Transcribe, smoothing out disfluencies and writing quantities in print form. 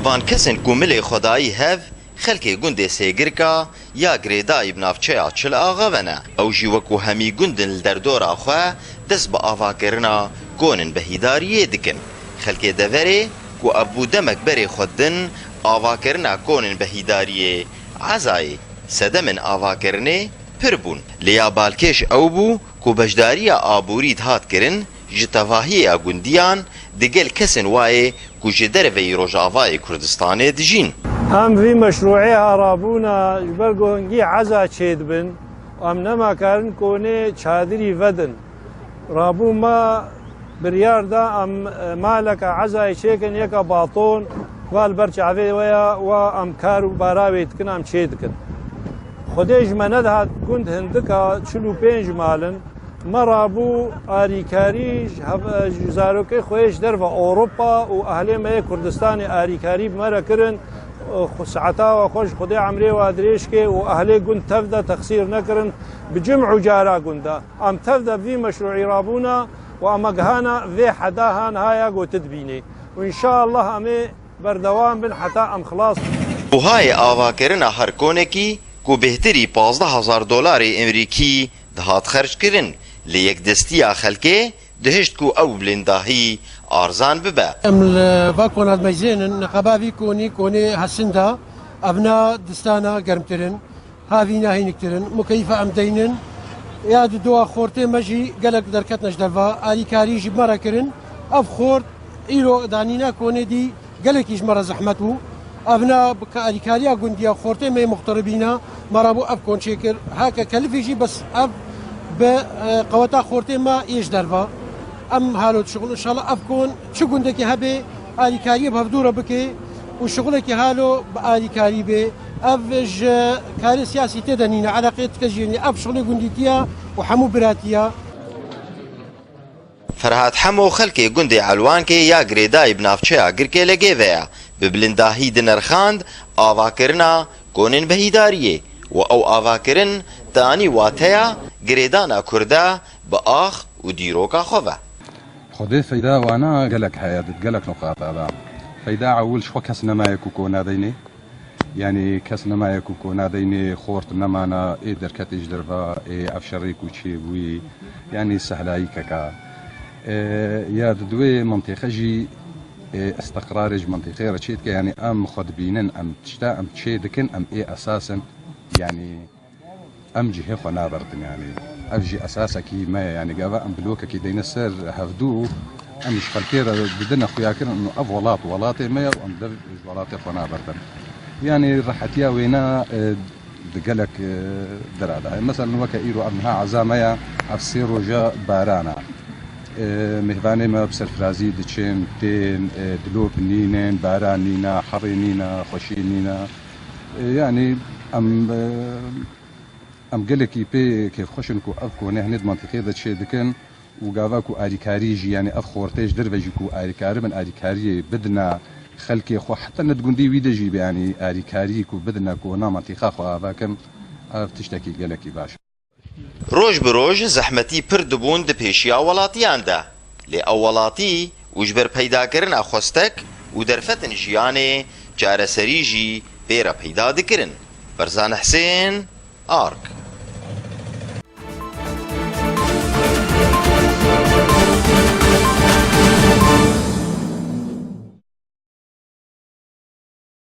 وان کسن کو ملی خدایی هف خلکی گنده سیگرکا یا گریدای بنافچه چل آغا ونه او جیوکو همی گندن لدردور آخوا دست با آوا کرنا گونن به هیداریه دکن خلکی دوره کو ابو دمک بری خودن آوا کرنا گونن به هیداریه عزای سدمن آوا کرنه پر بون لیا بالکش او بو کو بجداری آبورید هات کرن جتواهی گندیان دگل کسن وای کو جدر وی روجاوای کردستان دجین هم في مشروعها رابونا جبرقونجي عزا تشيد بن ام نما كارن كوني تشادري فدن رابو ما بريار دا ام مالك عزا يشيكن يكا باطون والبرش عفي ويا وام كارو باراوي تكن ام تشيدكن خديج مندها كنت هندكا تشلو بينج مالن مرابو آریکاریش جزاروکی خویش در و اوروبا و اهل ما کردستان آریکاری بمرا کرن ساعتا و خوش خدای عمری و ادریش که و اهل گند تفدا تقصیر نکرن بجمع جارا گندا ام تفدا في مشروعی رابونا و ام گهانا في حداهان هایا گو تدبینی و ان شاء الله امی بردوام بن حتى ام خلاص و های آوا کرنا هر کونکی کو بهتری 15000 دلار امریکی دهات خرج کرن لیک دستی خلکه دهشت کو او بلنداهی ارزان ببه ام الفاكونات مجزين نقبا كوني حسندا ابنا دستانا گرمترن هاوینا هینکترن مكيفه ام دينن يا دو خورتي مجي قالك دركتنا جدفا اري كاري جي مره كرن اف خورت ايرو دانينا كوني دي قالك يج مره زحمته ابنا اري كاريا غونديا خورتي مي مغتربينا مرابو اف كون شكر هكا كلفيجي بس اف بقوتا خورتي ما يج درفا ام هالو شغل ان شاء الله افكون شو قندك هبه آلي كاري بهفدوره بكي وشغلك هالو بآلي كاري بي افج كاري سياسي تدنينا على قيد كجيني اف شغلي قنديتيا وحمو براتيا فرهاد حمو خلكي قندي علوانكي يا غريداي بنافچه اگركي لگيويا ببلنداهي دنرخاند آواكرنا كونن بهيداريه و او آواكرن تاني واتيا غريدانا كردا بآخ و ديروكا خوفا خدي فايدة وانا قالك حياة قالك نقاط هذا فايدة عول شو كسنا ما يكون ناديني يعني كسنا ما يكون ناديني خورت نما انا اقدر كتيج درفا افشريك وشي وي يعني سهلاي كا يا دوي منطقة جي استقرارج منطقة رشيد يعني ام خد بينن ام تشتا ام تشيدكن ام اساسا يعني ام جهه خنا بردن يعني افجي اساسا كي ما يعني قابا ام بلوكا كي دين السر هفدو ام مش خلكيرا بدنا خويا كن انه اف ولاتي ما ام ولاتي خنا بردن يعني راحتيا وينا دقلك درada مثلا وكا ايرو امها عزاميا افسيرو جا بارانا مهباني ما بسر فرازي دچين تين دلوب نينين بارانينا حرينينا خوشينينا يعني ام قالك بي كيف خوشنكو افكو نهند منطقه ذا شيء دكن وقافاكو اريكاريجي يعني اف خورتيج دربجيكو اريكاري من اريكاري بدنا خلكي خو حتى ندقندي ويدجي يعني اريكاريكو بدنا كو نا منطقه خو افاكم تشتكي قالك باش روج بروج زحمتي پردبون د پیشیا ولاتیان ده لی اولاتی وجبر پیدا کرن اخوستک و درفتن جیانه جارسری جی پیرا پیدا دکرن برزان حسین آرک